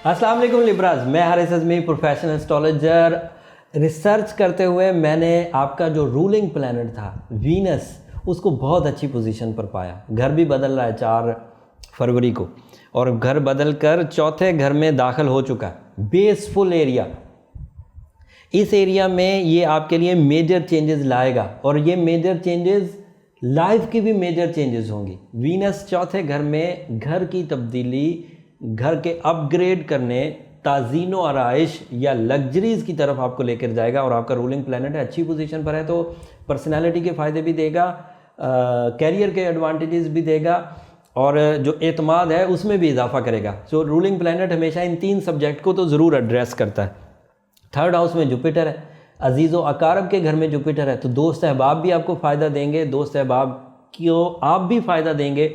अस्सलाम वालेकुम लिब्राज, मैं हारिस अज़मी प्रोफेशन एस्ट्रोलॉजर। रिसर्च करते हुए मैंने आपका जो रूलिंग प्लैनेट था वीनस, उसको बहुत अच्छी पोजीशन पर पाया। घर भी बदल रहा है 4 फरवरी को, और घर बदल कर चौथे घर में दाखिल हो चुका है। बेसफुल एरिया, इस एरिया में ये आपके लिए मेजर चेंजेस लाएगा, और ये मेजर चेंजेस लाइफ की भी मेजर चेंजेस होंगी। वीनस चौथे घर में घर की तब्दीली, घर के अपग्रेड करने, ताज़ीनो आराइश या लग्जरीज़ की तरफ आपको लेकर जाएगा। और आपका रूलिंग प्लैनेट है, अच्छी पोजीशन पर है, तो पर्सनालिटी के फ़ायदे भी देगा, कैरियर के एडवांटेजेस भी देगा, और जो एतमाद है उसमें भी इजाफा करेगा। सो रूलिंग प्लैनेट हमेशा इन 3 सब्जेक्ट को तो ज़रूर एड्रेस करता है। 3rd हाउस में जुपिटर है, अजीज़ व अकारब के घर में जुपिटर है, तो दोस्त अहबाब भी आपको फ़ायदा देंगे, दोस्त अहबाब को आप भी फ़ायदा देंगे,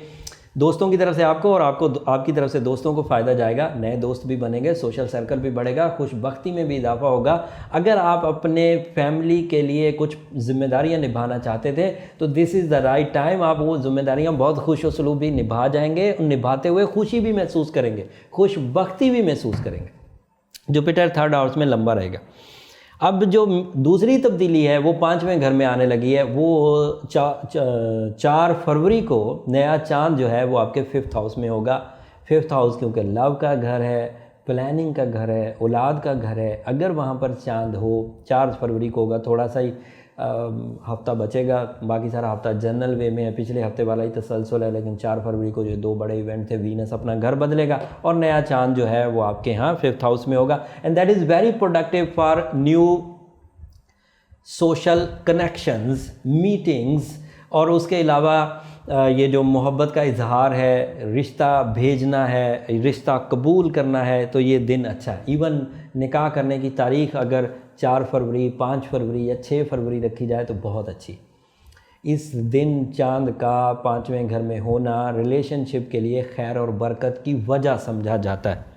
दोस्तों की तरफ से आपको, और आपको आपकी तरफ से दोस्तों को फ़ायदा जाएगा। नए दोस्त भी बनेंगे, सोशल सर्कल भी बढ़ेगा, खुशबख्ती में भी इजाफा होगा। अगर आप अपने फैमिली के लिए कुछ जिम्मेदारियां निभाना चाहते थे तो this is the right time. आप वो जिम्मेदारियां बहुत खुश उसलूब भी निभा जाएंगे, निभाते हुए खुशी भी महसूस करेंगे, खुशबख्ती भी महसूस करेंगे। जुपिटर 3rd हाउस में लंबा रहेगा। अब जो दूसरी तब्दीली है वो 5वें घर में आने लगी है। वो 4 फरवरी को नया चांद जो है वो आपके 5th हाउस में होगा। 5th हाउस क्योंकि लव का घर है, प्लानिंग का घर है, औलाद का घर है। अगर वहाँ पर चांद हो, 4 फरवरी को होगा, थोड़ा सा ही हफ्ता बचेगा, बाकी सारा हफ्ता जनरल वे में है, पिछले हफ्ते वाला ही तसलसल है। लेकिन 4 फरवरी को जो 2 बड़े इवेंट थे, वीनस अपना घर बदलेगा और नया चांद जो है वो आपके यहाँ 5th हाउस में होगा। And that is very productive for new social connections, meetings, और उसके अलावा ये जो मोहब्बत का इजहार है, रिश्ता भेजना है, रिश्ता कबूल करना है, तो ये दिन अच्छा है। इवन निकाह करने की तारीख़ अगर 4 फरवरी, 5 फरवरी या 6 फरवरी रखी जाए तो बहुत अच्छी। इस दिन चांद का 5वें घर में होना रिलेशनशिप के लिए खैर और बरकत की वजह समझा जाता है।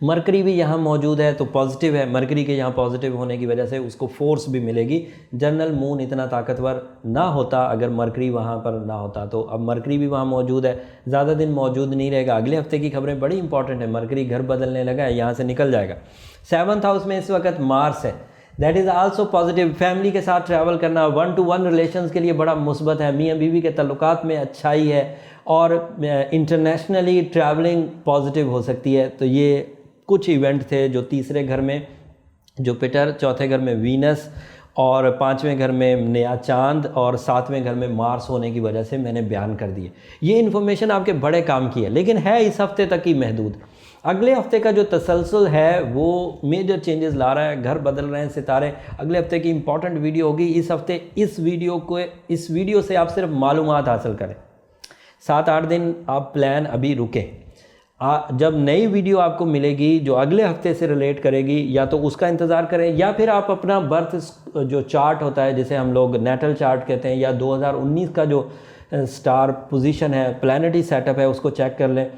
मरकरी भी यहाँ मौजूद है तो पॉजिटिव है। मरकरी के यहाँ पॉजिटिव होने की वजह से उसको फोर्स भी मिलेगी। जनरल मून इतना ताकतवर ना होता अगर मरकरी वहाँ पर ना होता, तो अब मरकरी भी वहाँ मौजूद है, ज़्यादा दिन मौजूद नहीं रहेगा। अगले हफ्ते की खबरें बड़ी इंपॉर्टेंट है। मरकरी घर बदलने लगा है, यहाँ से निकल जाएगा। 7th हाउस में इस वक्त मार्स है, that is also positive. Family के साथ ट्रैवल करना 1-to-1 रिलेशंस के लिए बड़ा मुस्बत है। मियाँ बीवी के तल्लुकात में अच्छाई है, और इंटरनेशनली ट्रैवलिंग पॉजिटिव हो सकती है। तो ये कुछ इवेंट थे जो 3रे घर में जुपिटर, 4थे घर में वीनस, और 5वें घर में नया चांद, और 7वें घर में मार्स होने की वजह से मैंने बयान कर दिए। ये इन्फॉर्मेशन आपके बड़े काम की है, लेकिन है इस हफ्ते तक ही महदूद। अगले हफ्ते का जो तसलसल है वो मेजर चेंजेस ला रहा है, घर बदल रहे हैं सितारे। अगले हफ्ते की इंपॉर्टेंट वीडियो होगी इस हफ्ते। इस वीडियो से आप सिर्फ मालूमात हासिल करें। 7-8 दिन आप प्लान अभी रुकें। जब नई वीडियो आपको मिलेगी जो अगले हफ्ते से रिलेट करेगी, या तो उसका इंतज़ार करें, या फिर आप अपना बर्थ जो चार्ट होता है, जिसे हम लोग नेटल चार्ट कहते हैं, या 2019 का जो स्टार पोजीशन है, प्लैनेटरी सेटअप है, उसको चेक कर लें।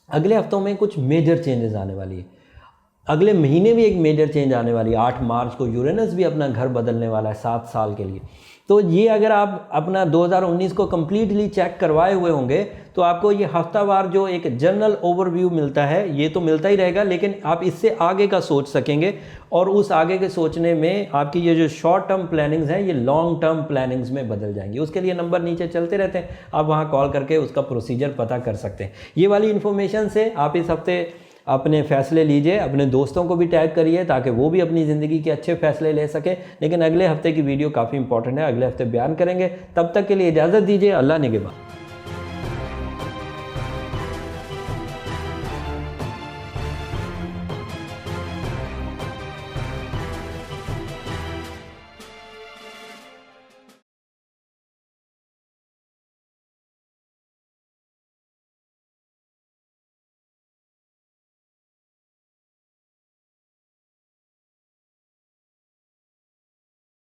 अगले हफ्तों में कुछ मेजर चेंजेस आने वाली है। अगले महीने भी एक मेजर चेंज आने वाली है। 8 मार्च को यूरेनस भी अपना घर बदलने वाला है 7 साल के लिए। तो ये अगर आप अपना 2019 को कम्प्लीटली चेक करवाए हुए होंगे तो आपको ये हफ्तावार जो एक जनरल ओवरव्यू मिलता है, ये तो मिलता ही रहेगा, लेकिन आप इससे आगे का सोच सकेंगे, और उस आगे के सोचने में आपकी ये जो शॉर्ट टर्म प्लानिंग्स हैं ये लॉन्ग टर्म प्लानिंग्स में बदल जाएंगी। उसके लिए नंबर नीचे चलते रहते हैं, आप वहाँ कॉल करके उसका प्रोसीजर पता कर सकते हैं। ये वाली इन्फॉर्मेशन से आप इस हफ्ते अपने फ़ैसले लीजिए, अपने दोस्तों को भी टैग करिए ताकि वो भी अपनी ज़िंदगी के अच्छे फ़ैसले ले सकें। लेकिन अगले हफ्ते की वीडियो काफ़ी इंपॉर्टेंट है, अगले हफ्ते बयान करेंगे। तब तक के लिए इजाज़त दीजिए, अल्लाह निगहबान।